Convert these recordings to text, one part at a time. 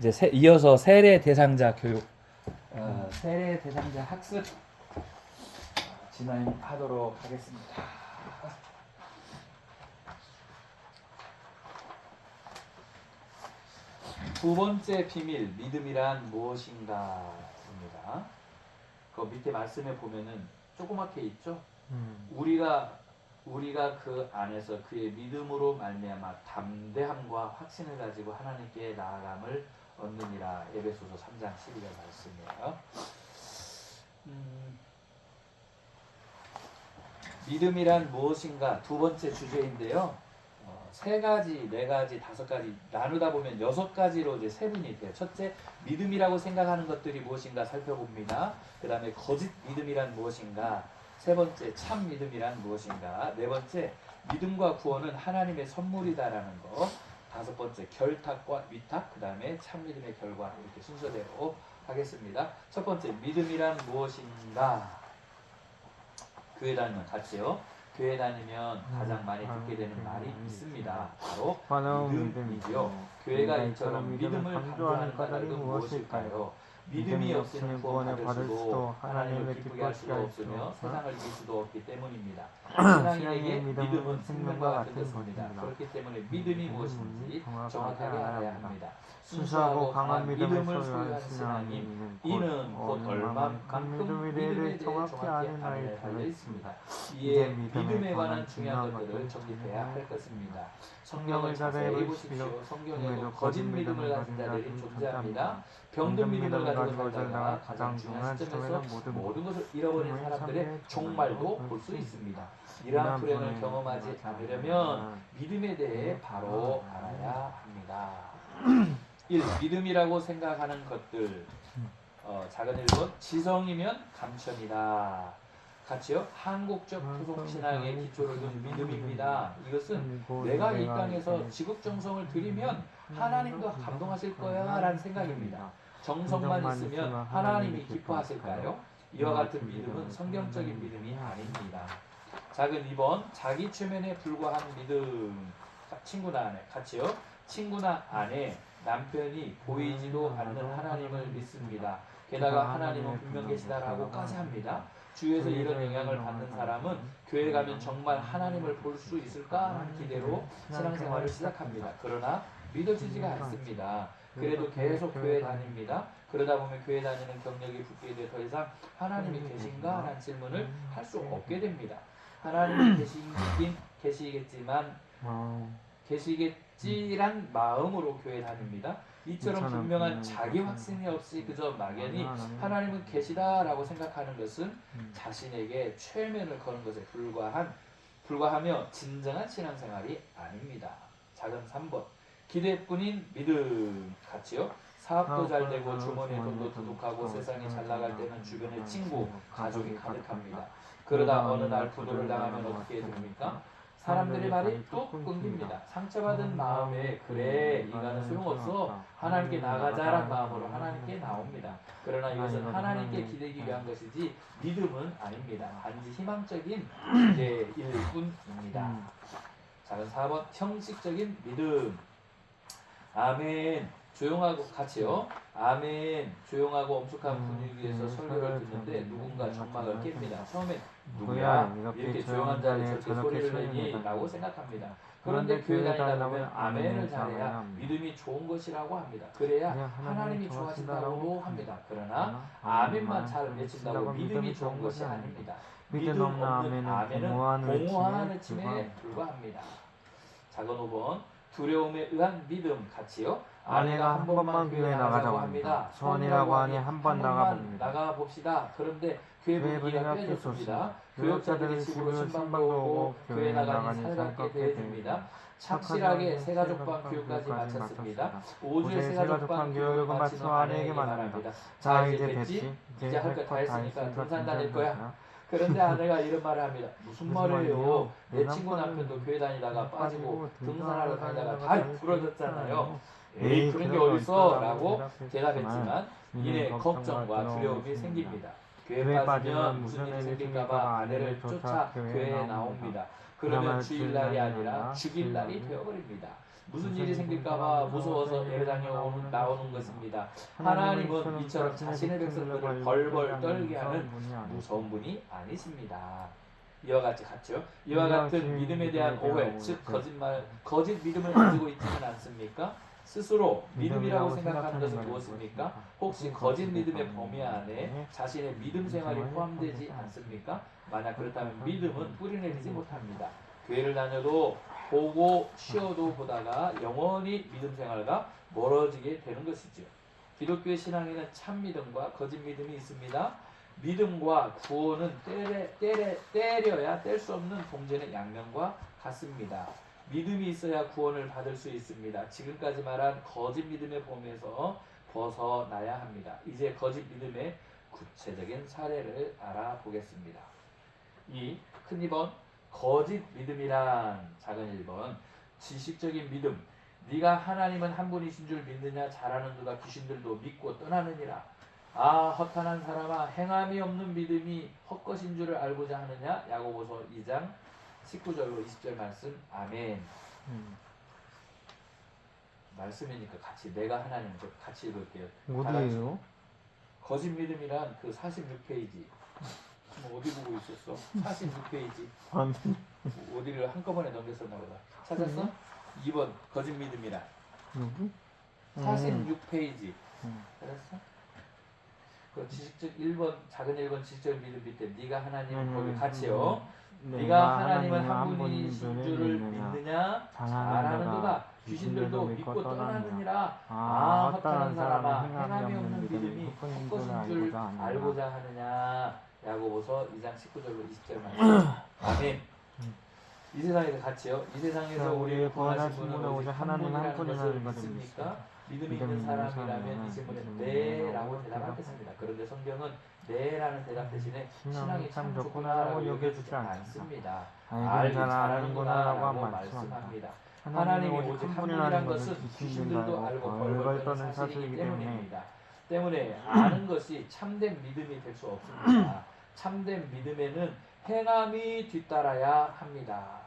이제 이어서 세례 대상자 교육, 세례 대상자 학습 진행하도록 하겠습니다. 두 번째 비밀, 믿음이란 무엇인가입니다. 그 밑에 말씀에 보면은 조그맣게 있죠. 우리가 그 안에서 그의 믿음으로 말미암아 담대함과 확신을 가지고 하나님께 나아감을 얻느니라. 에베소서 3장 12절 말씀이에요. 믿음이란 무엇인가 두 번째 주제인데요. 세 가지, 네 가지, 다섯 가지 나누다 보면 여섯 가지로 이제 세분이 돼요. 첫째, 믿음이라고 생각하는 것들이 무엇인가 살펴봅니다. 그 다음에 거짓 믿음이란 무엇인가. 세 번째, 참 믿음이란 무엇인가. 네 번째, 믿음과 구원은 하나님의 선물이다라는 거. 다섯 번째, 결탁과 위탁. 그 다음에 참 믿음의 결과. 이렇게 순서대로 하겠습니다. 첫 번째, 믿음이란 무엇인가. 교회 다니면 같이요. 교회 다니면 가장 많이 듣게 되는 말이 있습니다. 바로 믿음이죠. 교회가 이처럼 믿음을 강조하는 까닭은 무엇일까요? 믿음이 없이는 구원을 받을 수도 하나님을 기쁘게 할 수도 없으며 세상을 이길 수도 없기 때문입니다. 신앙인에게 믿음은 생명과 같은 것입니다. 그렇기 때문에 믿음이 무엇인지 정확하게 알아야 합니다. 순수하고 강한 믿음을 소유한 신앙인, 이는 곧 얼마만큼 믿음에 대해 정확히 아느냐에 달려 있습니다. 이에 믿음에 관한 중요한 것들을 정립해야 할 것입니다. 성경을 자세히 보십시오. 성경에도 거짓 믿음을 가진 자들이 존재합니다. 병든 믿음을 가지고 살다가 가장 중요한 시점에서 모든 것을 잃어버린 사람들의 종말도 볼 수 있습니다. 이러한 불행을 경험하지 않으려면 믿음에 대해 바로 알아야 합니다. 1. 믿음이라고 생각하는 것들. 작은 1번 지성이면 감천이다. 같이요. 한국적 후속신앙의 기초를 둔 믿음입니다. 이것은 내가 이 땅에서 지극정성을 들이면 하나님도 감동하실 거야 라는 생각입니다. 정성만 있으면 하나님이 기뻐하실까요? 이와 같은 믿음은 성경적인 믿음이 아닙니다. 작은 2번 자기 최면에 불과한 믿음. 친구나 안에 같이요. 친구나 안에 남편이 보이지도 않는 하나님을 믿습니다. 게다가 하나님은 분명 계시다라고까지 합니다. 주위에서 이런 영향을 받는 사람은 교회 가면 정말 하나님을 볼 수 있을까 하는 기대로 신앙생활을 시작합니다. 그러나 믿어지지가 않습니다. 그래도 계속 교회 다닙니다. 그러다 보면 교회 다니는 경력이 붙게 돼 더 이상 하나님이 계신가? 라는 질문을 할 수 없게 됩니다. 하나님이 계시긴 계시겠지만 계시겠지란 마음으로 교회 다닙니다. 이처럼 분명한 자기 확신이 없이 그저 막연히 하나님은 계시다라고 생각하는 것은 자신에게 최면을 거는 것에 불과하며 진정한 신앙생활이 아닙니다. 작은 3번 기대뿐인 믿음. 같이요. 사업도 잘 되고 주머니에 돈도 두둑하고 세상이 잘 나갈 때는 주변에 친구, 가족이 가득합니다. 그러다 어느 날 부도를 당하면 어떻게 됩니까? 사람들의 말이 뚝 끊깁니다. 상처받은 마음에 그래 이가는 소용없어 하나님께 나가자란 마음으로 하나님께 나옵니다. 그러나 이것은 하나님께 기대기 위한 것이지 믿음은 아닙니다. 단지 희망적인 기대일 뿐입니다. 작은 4번 형식적인 믿음. 아멘. 조용하고 같이요. 아멘. 조용하고 엄숙한 분위기에서 설교를 듣는데 누군가 정막을 깹니다. 처음엔 누구야? 이렇게 조용한 자리 저렇게 소리를 내니? 라고 생각합니다. 그런데 교회 다니다 보면 아멘을 잘해야 믿음이 좋은 것이라고 합니다. 그래야 하나님이 좋아하신다고도 합니다. 그러나 아멘만 잘 외친다고 믿음이 좋은 것이 아닙니다. 믿음 없는 아멘은 공허한 외침에 불과합니다. 작은 5번 두려움에 의한 믿음. 같이요. 아내가 한 번만 교회 나가자고 합니다. 소원이라고 하니 한 번 나가봅시다. 그런데 교회 분위기가 빼졌습니다. 교역자들이 집으로 신방도 오고 교회 나가니 살갑게 대해줍니다. 착실하게 새가족방 교육까지 마쳤습니다. 5주의 새가족방 교육을 마친 후 아내에게 말합니다. 자 이제 됐지? 이제 할 거 다 했으니까 등산 다닐 거야. 그런데 아내가 이런 말을 합니다. 무슨 말이에요? 내 친구 남편도 교회 다니다가 빠지고 등산하러 다니다가 다리 부러졌잖아요. 에이 그런 게 어딨어? 라고 대답했지만 이내 걱정과 두려움이 생깁니다. 교회 빠지면 무슨 일이 생길까봐 아내를 쫓아 교회에 나옵니다. 그러면 주일날이 아니라 죽일날이 되어버립니다. 무슨 일이 생길까봐 무서워서 예배당에 나오는 것입니다. 하나님은 이처럼 자신의 백성들을 벌벌 떨게 하는 무서운 분이 아니십니다. 이와 같이 같죠. 이와 같은 믿음에 대한 오해, 즉 거짓 믿음을 가지고 있지는 않습니까? 스스로 믿음이라고 생각하는 것은 무엇입니까? 혹시 거짓 믿음의 범위 안에 자신의 믿음 생활이 포함되지 않습니까? 만약 그렇다면 믿음은 뿌리내리지 못합니다. 교회를 다녀도 보고 쉬어도 보다가 영원히 믿음 생활과 멀어지게 되는 것이죠. 기독교의 신앙에는 참 믿음과 거짓 믿음이 있습니다. 믿음과 구원은 때려야 뗄 수 없는 동전의 양면과 같습니다. 믿음이 있어야 구원을 받을 수 있습니다. 지금까지 말한 거짓 믿음의 범위에서 벗어나야 합니다. 이제 거짓 믿음의 구체적인 사례를 알아보겠습니다. 이 큰 2번 거짓 믿음이란 작은 1번 지식적인 믿음. 네가 하나님은 한 분이신 줄 믿느냐? 잘하는 누가 귀신들도 믿고 떠나느니라. 아 허탄한 사람아, 행함이 없는 믿음이 헛것인 줄을 알고자 하느냐? 야고보서 2장 19절로 20절 말씀. 아멘. 말씀이니까 같이 내가 하나님 같이 읽을게요. 어디에요? 거짓 믿음이란 그 46페이지. 뭐 어디 보고 있었어? 46페이지. 어디를 한꺼번에 넘겼었나 보다. 찾았어? 2번 거짓 믿음이란. 여기? 46페이지. 찾았어? 그 지식적 1번 작은 1번 지식적 믿음 밑에 네가 하나님 거기 같이요. 네가 하나님은 한 분이신 줄을 믿느냐? 잘하는 누가 귀신들도 믿고 떠나느니라. 아 허탄한 사람아, 행함이 없는 믿음이 헛것인 줄 알고자 하느냐? 야고보서 2장 19절로 20절 말씀. 아멘. 이 세상에서 같이요. 이 세상에서 우리를 구원하신 분은 오직 하나님 한 분이라는 것을 믿습니까? 믿음이 있는 사람이라면 이 질문에 네라고 대답하겠습니다. 그런데 성경은 네라는 대답 대신에 신앙이 참 좋구나라고 여겨주지 않습니다. 알기 잘하는구나라고 말씀합니다. 하나님이 오직 한 분이라는 것은 귀신들도 알고 벌벌 떠는 사실이기 때문입니다. 때문에 아는 것이 참된 믿음이 될 수 없습니다. 참된 믿음에는 행함이 뒤따라야 합니다.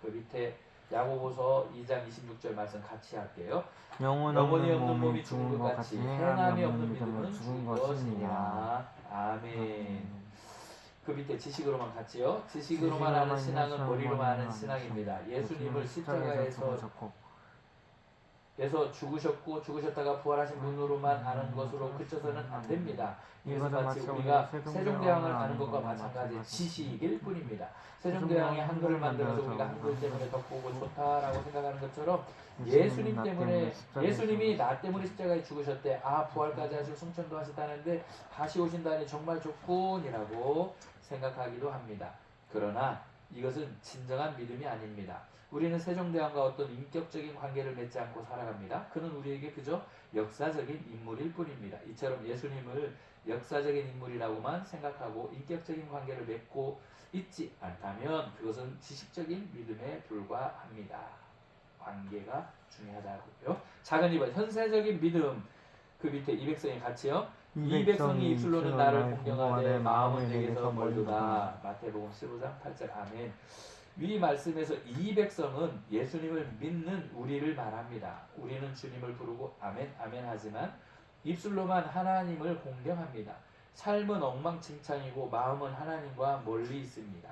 그 밑에 야고보서 2장 26절 말씀 같이 할게요. 영혼이 없는 몸이 죽은 것 같이 행함이 없는 믿음은 죽은 것이니라. 아멘. 그 밑에 지식으로만 같이요. 지식으로만 아는 신앙은 머리로만 아는 신앙입니다. 예수님을 십자가에서 죽으셨고 죽으셨다가 부활하신 분으로만 아는 것으로 그쳐서는 안 됩니다. 이것은 마치 우리가 세종대왕을 아는 것과 마찬가지 지식일 뿐입니다. 세종대왕이 한글을 만들어서 우리가 한글 때문에 덕보고 좋다라고 생각하는 것처럼 예수님이 나 때문에 십자가에 죽으셨대. 아 부활까지 하시고 승천도 하셨다는데 다시 오신다니 정말 좋군이라고 생각하기도 합니다. 그러나 이것은 진정한 믿음이 아닙니다. 우리는 세종대왕과 어떤 인격적인 관계를 맺지 않고 살아갑니다. 그는 우리에게 그저 역사적인 인물일 뿐입니다. 이처럼 예수님을 역사적인 인물이라고만 생각하고 인격적인 관계를 맺고 있지 않다면 그것은 지식적인 믿음에 불과합니다. 관계가 중요하다고요. 작은 2번 현세적인 믿음. 그 밑에 이 백성이 같이요. 이 백성이 입술로는 나를 공경하되 마음은 내게서 멀도다. 마태복음 15장 8절. 아멘. 위 말씀에서 이 백성은 예수님을 믿는 우리를 말합니다. 우리는 주님을 부르고 아멘 아멘 하지만 입술로만 하나님을 공경합니다. 삶은 엉망진창이고 마음은 하나님과 멀리 있습니다.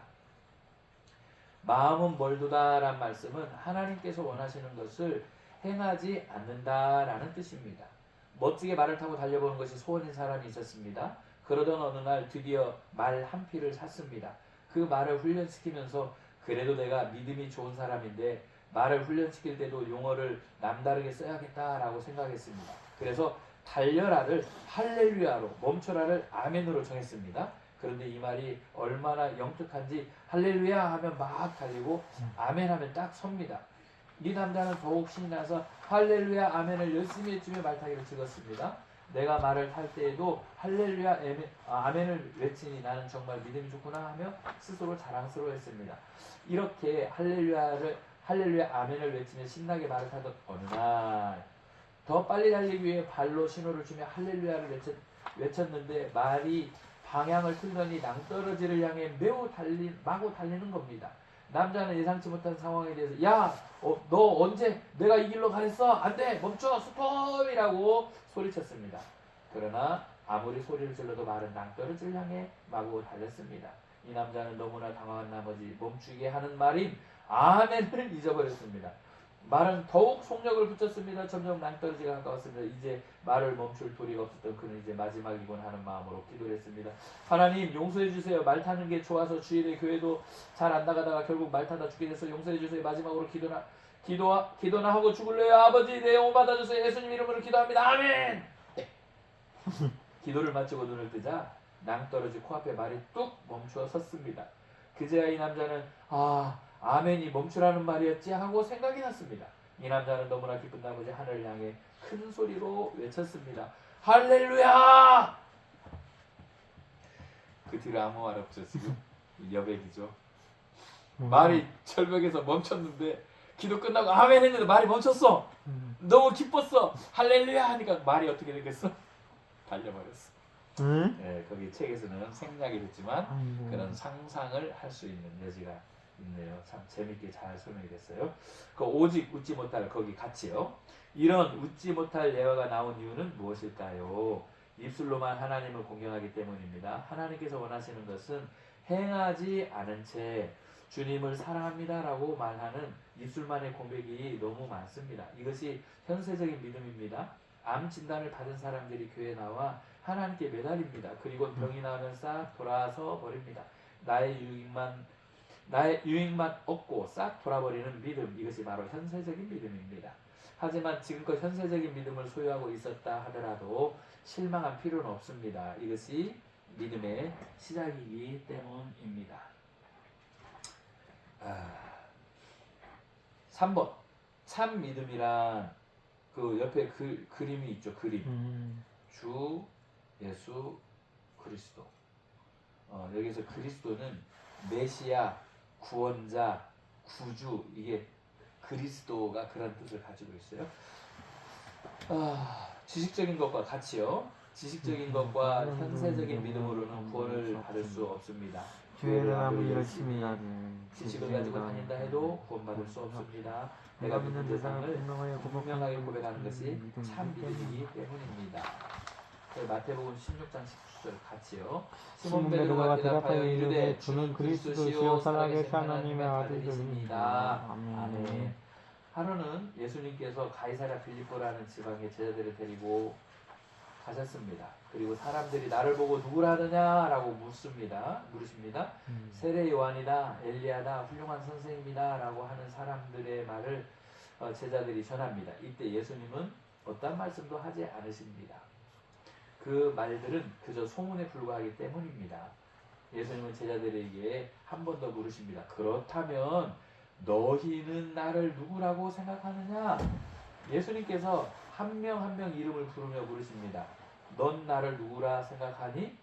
마음은 멀도다란 말씀은 하나님께서 원하시는 것을 행하지 않는다라는 뜻입니다. 멋지게 말을 타고 달려보는 것이 소원인 사람이 있었습니다. 그러던 어느 날 드디어 말 한 피를 샀습니다. 그 말을 훈련시키면서 그래도 내가 믿음이 좋은 사람인데 말을 훈련시킬 때도 용어를 남다르게 써야겠다라고 생각했습니다. 그래서 달려라를 할렐루야로, 멈춰라를 아멘으로 정했습니다. 그런데 이 말이 얼마나 영특한지 할렐루야 하면 막 달리고 아멘 하면 딱 섭니다. 이 남자는 더욱 신이 나서 할렐루야 아멘을 열심히 해주며 말타기를 찍었습니다. 내가 말을 탈 때에도 할렐루야 아멘을 외치니 나는 정말 믿음이 좋구나 하며 스스로 자랑스러워했습니다. 이렇게 할렐루야 아멘을 외치며 신나게 말을 타던 어느 날 더 빨리 달리기 위해 발로 신호를 주며 할렐루야를 외쳤는데 말이 방향을 틀더니 낭떠러지를 향해 마구 달리는 겁니다. 남자는 예상치 못한 상황에 대해서 야, 너 언제 내가 이 길로 가랬어? 안 돼! 멈춰! 스톱이라고 소리쳤습니다. 그러나 아무리 소리를 질러도 말은 낭떠러지를 향해 마구 달렸습니다. 이 남자는 너무나 당황한 나머지 멈추게 하는 말인 아멘을 잊어버렸습니다. 말은 더욱 속력을 붙였습니다. 점점 낭떠러지가 가까웠습니다. 이제 말을 멈출 도리가 없었던 그는 이제 마지막이군 하는 마음으로 기도를 했습니다. 하나님 용서해 주세요. 말 타는 게 좋아서 주일에 교회도 잘 안 나가다가 결국 말 타다 죽게 돼서 용서해 주세요. 마지막으로 기도나 하고 죽을래요. 아버지 내 영혼 받아주세요. 예수님 이름으로 기도합니다. 아멘. 기도를 마치고 눈을 뜨자 낭떠러지 코앞에 말이 뚝 멈추어 섰습니다. 그제야 이 남자는 아멘이 멈추라는 말이었지 하고 생각이 났습니다. 이 남자는 너무나 기쁜 나머지 하늘을 향해 큰 소리로 외쳤습니다. 할렐루야! 그 뒤로 아무 말 없죠. 지금 여백이죠. 말이 절벽에서 멈췄는데 기도 끝나고 아멘 했는데 말이 멈췄어. 너무 기뻤어. 할렐루야 하니까 말이 어떻게 되겠어? 달려버렸어. 네, 거기 책에서는 생략이 됐지만 그런 상상을 할 수 있는 여지가 있네요. 참 재밌게 잘 설명이 됐어요. 그 오직 웃지 못할 거기 같이요. 이런 웃지 못할 예화가 나온 이유는 무엇일까요? 입술로만 하나님을 공경하기 때문입니다. 하나님께서 원하시는 것은 행하지 않은 채 주님을 사랑합니다라고 말하는 입술만의 고백이 너무 많습니다. 이것이 현세적인 믿음입니다. 암 진단을 받은 사람들이 교회에 나와 하나님께 매달립니다. 그리고 병이 나오면 싹 돌아서 버립니다. 나의 유익만 얻고 싹 돌아버리는 믿음, 이것이 바로 현세적인 믿음입니다. 하지만 지금껏 현세적인 믿음을 소유하고 있었다 하더라도 실망할 필요는 없습니다. 이것이 믿음의 시작이기 때문입니다. 3번 참 믿음이란 그 옆에 그림이 있죠. 그림. 주 예수 그리스도. 여기서 그리스도는 메시아, 구원자, 구주, 이게 그리스도가 그런 뜻을 가지고 있어요. 지식적인 것과 같이요. 지식적인 것과 현세적인 믿음으로는 구원을 받을 수 없습니다. 교회를 아무리 열심히 지식을 가지고 다닌다 해도 구원받을 수 없습니다. 내가 믿는 대상을 분명하게 고백하는 것이 참 믿음이기 때문입니다. 마태복음 16장 19절 같이요. 시몬 베드로가 대답하여 이르되 주는 그리스도시요 살아계신 하나님의 아들이십니다. 아멘. 하루는 예수님께서 가이사랴 빌립보라는 지방의 제자들을 데리고 가셨습니다. 그리고 사람들이 나를 보고 누구라 하느냐라고 물으십니다. 세례 요한이다, 엘리야다, 훌륭한 선생님이다 라고 하는 사람들의 말을 제자들이 전합니다. 이때 예수님은 어떤 말씀도 하지 않으십니다. 그 말들은 그저 소문에 불과하기 때문입니다. 예수님은 제자들에게 한 번 더 물으십니다. 그렇다면 너희는 나를 누구라고 생각하느냐? 예수님께서 한 명 한 명 이름을 부르며 물으십니다. 넌 나를 누구라 생각하니?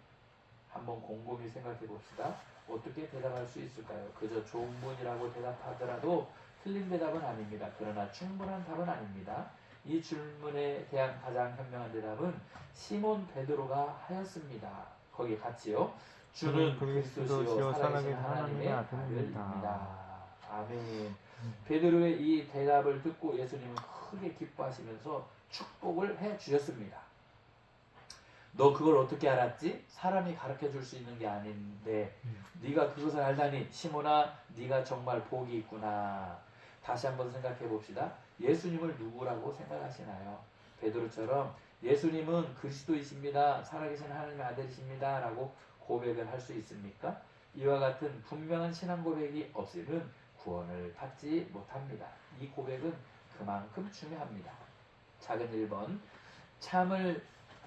한번 곰곰이 생각해 봅시다. 어떻게 대답할 수 있을까요? 그저 좋은 분이라고 대답하더라도 틀린 대답은 아닙니다. 그러나 충분한 답은 아닙니다. 이 질문에 대한 가장 현명한 대답은 시몬 베드로가 하였습니다. 거기 같이요. 주는 그리스도시요 살아계신 하나님의 아들입니다. 아멘. 베드로의 이 대답을 듣고 예수님은 크게 기뻐하시면서 축복을 해 주셨습니다. 너 그걸 어떻게 알았지? 사람이 가르쳐 줄 수 있는 게 아닌데 네가 그것을 알다니 시몬아 네가 정말 복이 있구나. 다시 한번 생각해 봅시다. 예수님을 누구라고 생각하시나요? 베드로처럼 예수님은 그리스도이십니다. 살아계신 하나님의 아들이십니다. 라고 고백을 할 수 있습니까? 이와 같은 분명한 신앙 고백이 없이는 구원을 받지 못합니다. 이 고백은 그만큼 중요합니다. 작은 1번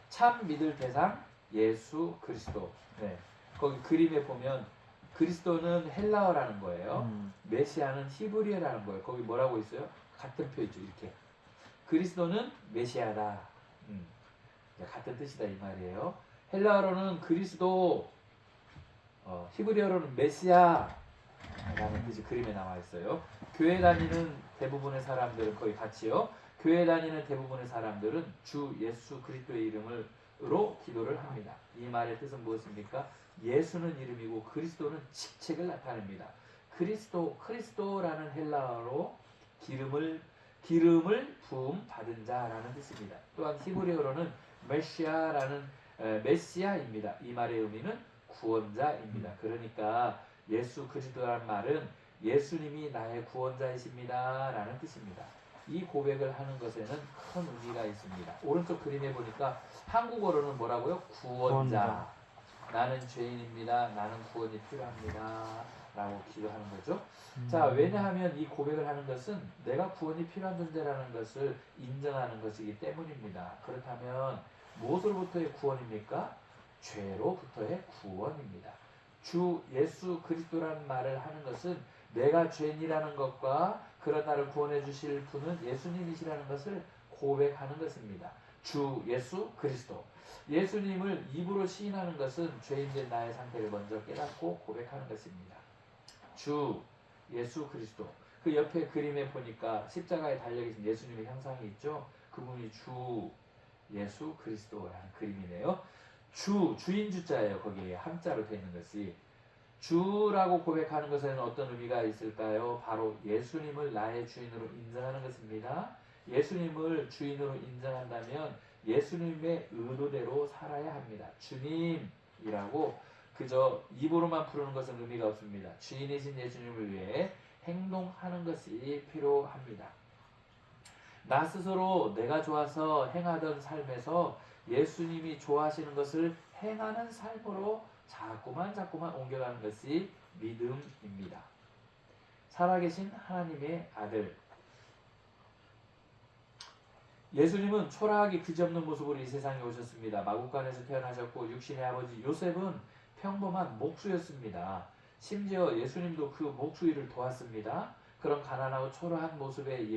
참 믿을 대상 예수 그리스도. 네. 거기 그림에 보면 그리스도는 헬라어라는 거예요. 메시아는 히브리어라는 거예요. 거기 뭐라고 있어요? 같은 표현이죠. 이렇게 그리스도는 메시아다. 같은 뜻이다 이 말이에요. 헬라어로는 그리스도, 히브리어로는 메시아 라는 뜻이 그림에 나와 있어요. 교회 다니는 대부분의 사람들은 거의 같이요. 교회 다니는 대부분의 사람들은 주 예수 그리스도의 이름으로 기도를 합니다. 이 말의 뜻은 무엇입니까? 예수는 이름이고 그리스도는 직책을 나타냅니다. 크리스토라는 헬라어로 기름을 부음 받은 자라는 뜻입니다. 또한 히브리어로는 메시아입니다. 이 말의 의미는 구원자입니다. 그러니까 예수 그리스도라는 말은 예수님이 나의 구원자이십니다 라는 뜻입니다. 이 고백을 하는 것에는 큰 의미가 있습니다. 오른쪽 그림에 보니까 한국어로는 뭐라고요? 구원자. 나는 죄인입니다. 나는 구원이 필요합니다. 라고 기도하는 거죠. 자, 왜냐하면 이 고백을 하는 것은 내가 구원이 필요한 존재라는 것을 인정하는 것이기 때문입니다. 그렇다면 무엇으로부터의 구원입니까? 죄로부터의 구원입니다. 주 예수 그리스도라는 말을 하는 것은 내가 죄인이라는 것과 그런 나를 구원해 주실 분은 예수님이시라는 것을 고백하는 것입니다. 주 예수 그리스도. 예수님을 입으로 시인하는 것은 죄인된 나의 상태를 먼저 깨닫고 고백하는 것입니다. 주 예수 그리스도. 그 옆에 그림에 보니까 십자가에 달려 계신 예수님의 형상이 있죠. 그분이 주 예수 그리스도라는 그림이네요. 주인 주자예요. 거기에 한자로 되어 있는 것이. 주라고 고백하는 것에는 어떤 의미가 있을까요? 바로 예수님을 나의 주인으로 인정하는 것입니다. 예수님을 주인으로 인정한다면 예수님의 의도대로 살아야 합니다. 주님이라고 그저 입으로만 부르는 것은 의미가 없습니다. 주인이신 예수님을 위해 행동하는 것이 필요합니다. 나 스스로 내가 좋아서 행하던 삶에서 예수님이 좋아하시는 것을 행하는 삶으로 자꾸만 옮겨가는 것이 믿음입니다. 살아계신 하나님의 아들. 예수님은 초라하게 그지없는 모습으로 이 세상에 오셨습니다. 마구간에서 태어나셨고 육신의 아버지 요셉은 평범한 목수였습니다. 심지어 예수님도 그 목수 일을 도왔습니다. 그런 가난하고 초라한 모습의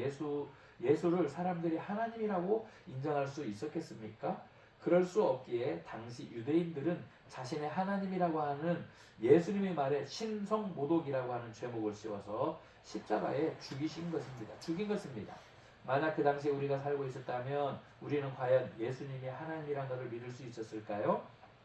예수를 사람들이 하나님이라고 인정할 수 있었겠습니까? 그럴 수 없기에 당시 유대인들은 자신의 하나님이라고 하는 예수님의 말에 신성모독이라고 하는 죄목을 씌워서 십자가에 죽인 것입니다. 만약 그 당시에 우리가 살고 있었다면 우리는 과연 예수님이 하나님이란 것을 믿을 수 있었을까요?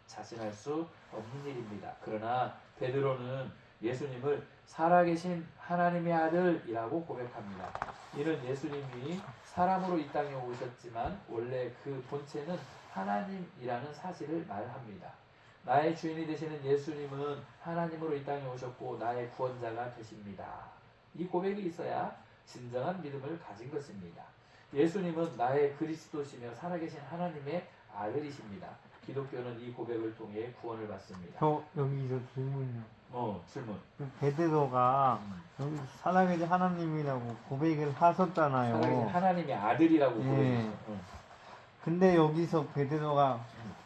자신할 수 없는 일입니다. 그러나 베드로는 예수님을 살아계신 하나님의 아들이라고 고백합니다. 이는 예수님이 사람으로 이 땅에 오셨지만 원래 그 본체는 하나님이라는 사실을 말합니다. 나의 주인이 되시는 예수님은 하나님으로 이 땅에 오셨고 나의 구원자가 되십니다. 이 고백이 있어야 진정한 믿음을 가진 것입니다. 예수님은 나의 그리스도시며 살아계신 하나님의 아들이십니다. 기독교는 이 고백을 통해 구원을 받습니다. 여기서 질문이요. 질문. 베드로가 여기 살아계신 하나님이라고 고백을 하셨잖아요. 살아계신 하나님의 아들이라고 예. 고백했어요. 근데 여기서 베드로가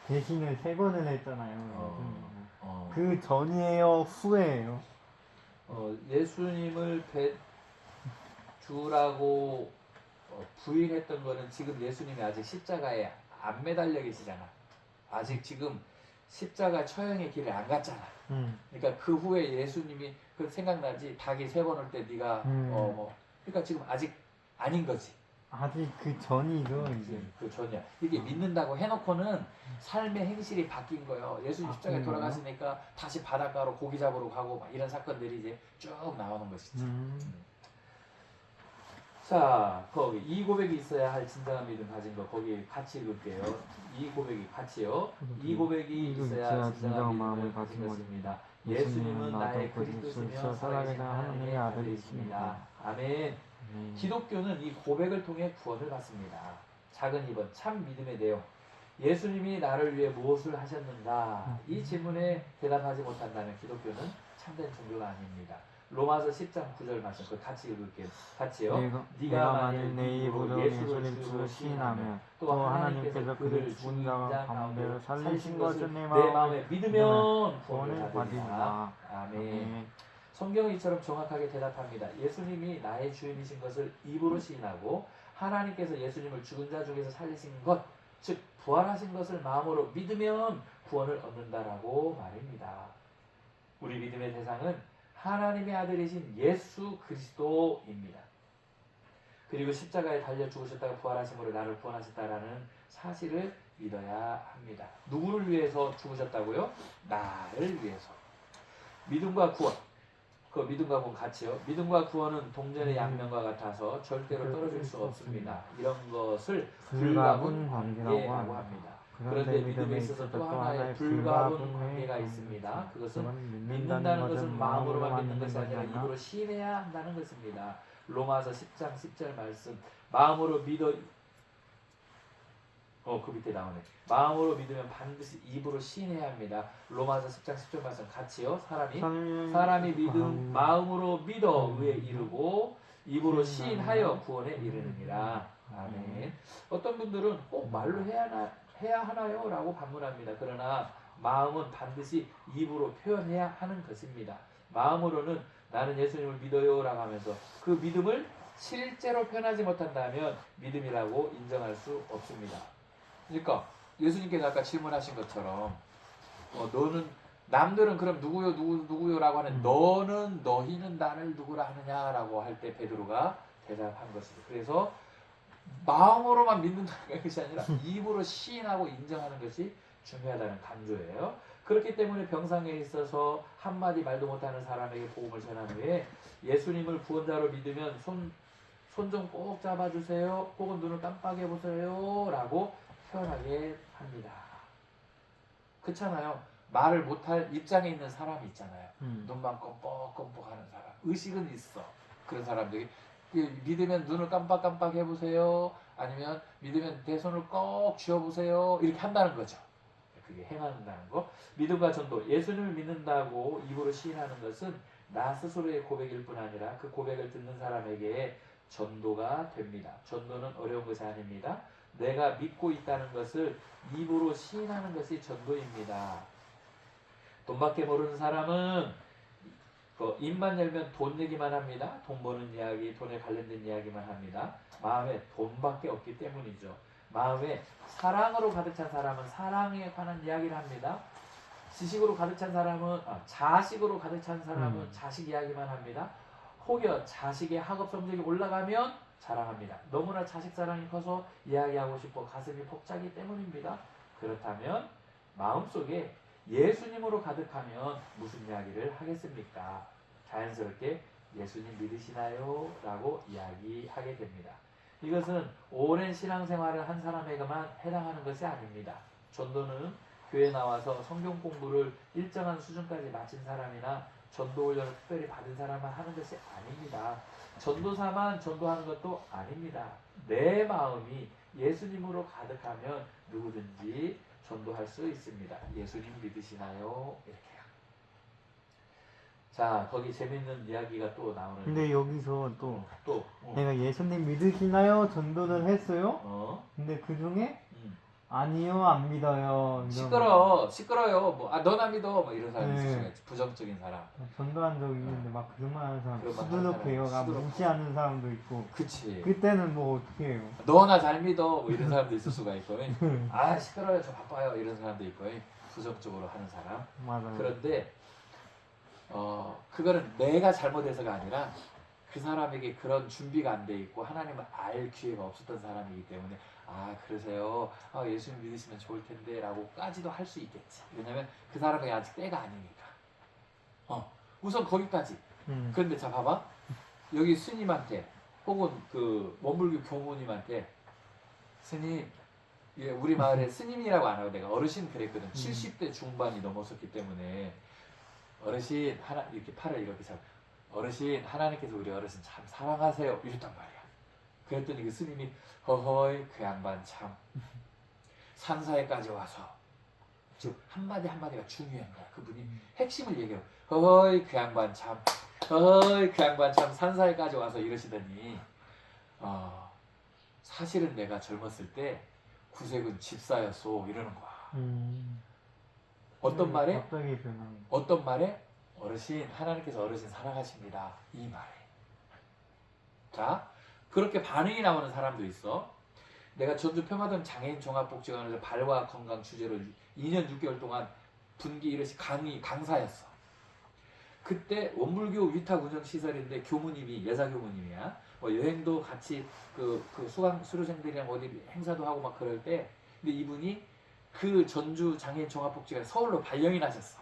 배신을 3번을 했잖아요. 그 전이에요? 후에요? 예수님을 주라고 부인했던 거는 지금 예수님이 아직 십자가에 안 매달려 계시잖아. 아직 지금 십자가 처형의 길을 안 갔잖아. 그러니까 그 후에 예수님이 그 생각나지. 닭이 3번 올 때 네가 그러니까 지금 아직 아닌 거지. 아직 그 전이죠. 이제. 그 전이야. 이게 믿는다고 해놓고는 삶의 행실이 바뀐 거예요. 예수님 십자가에 돌아가시니까 다시 바닷가로 고기 잡으러 가고 막 이런 사건들이 이제 쭉 나오는 것이죠. 자, 거기 이 고백이 있어야 할 진정한 믿음 가진 거 거기 같이 읽을게요. 이 고백이 같이요. 이 고백이 있어야 진정한 마음을 가진 것입니다. 예수님은 나의 그리스도시며 살아계신 하나님의 아들이십니다. 아멘. 기독교는 이 고백을 통해 구원을 받습니다. 작은 2번 참 믿음의 내용. 예수님이 나를 위해 무엇을 하셨는가? 이 질문에 대답하지 못한다면 기독교는 참된 종교가 아닙니다. 로마서 10장 9절 말씀 그 같이 읽을게요. 같이요. 네가 만일 내 입으로 예수를 주로 시인하면 또 하나님께서 그를 죽은 자 가운데로 살리신 것을 내 마음에 믿으면 구원을 받으리라. 아멘. 성경은 이처럼 정확하게 대답합니다. 예수님이 나의 주인이신 것을 입으로 시인하고 하나님께서 예수님을 죽은 자 중에서 살리신 것, 즉 부활하신 것을 마음으로 믿으면 구원을 얻는다라고 말입니다. 우리 믿음의 대상은 하나님의 아들이신 예수 그리스도입니다. 그리고 십자가에 달려 죽으셨다가 부활하심으로 나를 구원하셨다라는 사실을 믿어야 합니다. 누구를 위해서 죽으셨다고요? 나를 위해서. 믿음과 구원. 그 믿음과 구원 같이요. 믿음과 구원은 동전의 양면과 같아서 절대로 떨어질 수 없습니다. 이런 것을 불가분 관계라고 합니다. 그런데 믿음에 있어서 또 하나의 불가분 관계가 있습니다. 그것은 믿는다는 것은 마음으로만 믿는 것이 아니라 입으로 시인해야 한다는 것입니다. 로마서 10장 10절 말씀. 마음으로 믿어 그 밑에 나오네. 마음으로 믿으면 반드시 입으로 시인해야 합니다. 로마서 10장 10절 말씀 같이요. 사람이 믿음 마음으로 믿어 의에 이르고 입으로 시인하여 구원에 이르느니라. 아멘. 어떤 분들은 꼭 말로 해야 하나요? 라고 반문합니다. 그러나 마음은 반드시 입으로 표현해야 하는 것입니다. 마음으로는 나는 예수님을 믿어요 라고 하면서 그 믿음을 실제로 표현하지 못한다면 믿음이라고 인정할 수 없습니다. 그러니까 예수님께서 아까 질문하신 것처럼 너는 남들은 그럼 누구요 라고 하는 너희는 나를 누구라 하느냐라고 할 때 베드로가 대답한 것이죠. 그래서 마음으로만 믿는다는 것이 아니라 입으로 시인하고 인정하는 것이 중요하다는 강조예요. 그렇기 때문에 병상에 있어서 한마디 말도 못하는 사람에게 복음을 전한 후에 예수님을 구원자로 믿으면 손 좀 꼭 잡아주세요. 혹은 눈을 깜빡해 보세요 라고 표현하게 합니다. 그렇잖아요. 말을 못할 입장에 있는 사람이 있잖아요. 눈만 껌뻑껌뻑 하는 사람. 의식은 있어. 그런 사람들이 믿으면 눈을 깜빡깜빡 해보세요. 아니면 믿으면 내 손을 꼭 쥐어보세요. 이렇게 한다는 거죠. 그게 행한다는 거. 믿음과 전도. 예수님을 믿는다고 입으로 시인하는 것은 나 스스로의 고백일 뿐 아니라 그 고백을 듣는 사람에게 전도가 됩니다. 전도는 어려운 것이 아닙니다. 내가 믿고 있다는 것을 입으로 시인하는 것이 전도입니다. 돈밖에 모르는 사람은 입만 열면 돈 얘기만 합니다. 돈 버는 이야기, 돈에 관련된 이야기만 합니다. 마음에 돈밖에 없기 때문이죠. 마음에 사랑으로 가득 찬 사람은 사랑에 관한 이야기를 합니다. 지식으로 가득 찬 사람은 자식으로 가득 찬 사람은 자식 이야기만 합니다. 혹여 자식의 학업 성적이 올라가면 자랑합니다. 너무나 자식 사랑이 커서 이야기하고 싶어 가슴이 벅차기 때문입니다. 그렇다면 마음속에 예수님으로 가득하면 무슨 이야기를 하겠습니까? 자연스럽게 예수님 믿으시나요? 라고 이야기하게 됩니다. 이것은 오랜 신앙생활을 한 사람에게만 해당하는 것이 아닙니다. 전도는 교회 나와서 성경 공부를 일정한 수준까지 마친 사람이나 전도 훈련을 특별히 받은 사람만 하는 것이 아닙니다. 전도사만 전도하는 것도 아닙니다. 내 마음이 예수님으로 가득하면 누구든지 전도할 수 있습니다. 예수님 믿으시나요? 이렇게요. 자, 거기 재밌는 이야기가 또 나오는. 근데 여기서 또 또 내가 예수님 믿으시나요? 전도를 했어요. 근데 그 중에 아니요, 안 믿어요. 시끄러요. 넌 안 믿어. 이런 사람이 있을 수가 있지. 부정적인 사람. 전도한 적이 있는데 막 그런 말 하는 사람, 그런 말 수두룩해요. 하는 사람, 무시하는 사람도 있고. 그치. 그때는 뭐 어떻게 해요? 너나 잘 믿어. 이런 사람도 있을 수가 있고. 시끄러요. 저 바빠요. 이런 사람도 있고. 부정적으로 하는 사람. 맞아요. 그런데 그거는 내가 잘못해서가 아니라 그 사람에게 그런 준비가 안 돼 있고 하나님을 알 기회가 없었던 사람이기 때문에 그러세요. 예수님 믿으시면 좋을 텐데 라고까지도 할 수 있겠지. 왜냐면 그 사람이 아직 때가 아니니까. 우선 거기까지. 그런데 자 봐봐. 여기 스님한테 혹은 그 원불교 교무님한테 스님, 우리 마을에 스님이라고 안 하고 내가 어르신 그랬거든. 70대 중반이 넘었었기 때문에 어르신 이렇게 팔을 이렇게 잡고 어르신 하나님께서 우리 어르신 참 사랑하세요 이랬단 말이야. 그랬더니 그 스님이 허허이 그 양반 참 산사에까지 와서 즉 한마디 한마디가 중요한 거야. 그분이 핵심을 얘기해요. 허허이 그 양반 참 허허이 그 양반 참 산사에까지 와서 이러시더니 사실은 내가 젊었을 때 구색은 집사였소 이러는 거야. 어떤 말에? 갑자기 변한. 어떤 말에? 어르신, 하나님께서 어르신 사랑하십니다. 이 말에. 자, 그렇게 반응이 나오는 사람도 있어. 내가 전주 평화동 장애인 종합복지관에서 발과 건강 주제로 2년 6개월 동안 분기 1회씩 강사였어. 그때 원불교 위탁 운영 시설인데 교무님이 예사 교무님이야. 여행도 같이 그 수료생들이랑 어디 행사도 하고 막 그럴 때, 근데 이분이 그 전주 장애인 종합복지관 서울로 발령이 나셨어.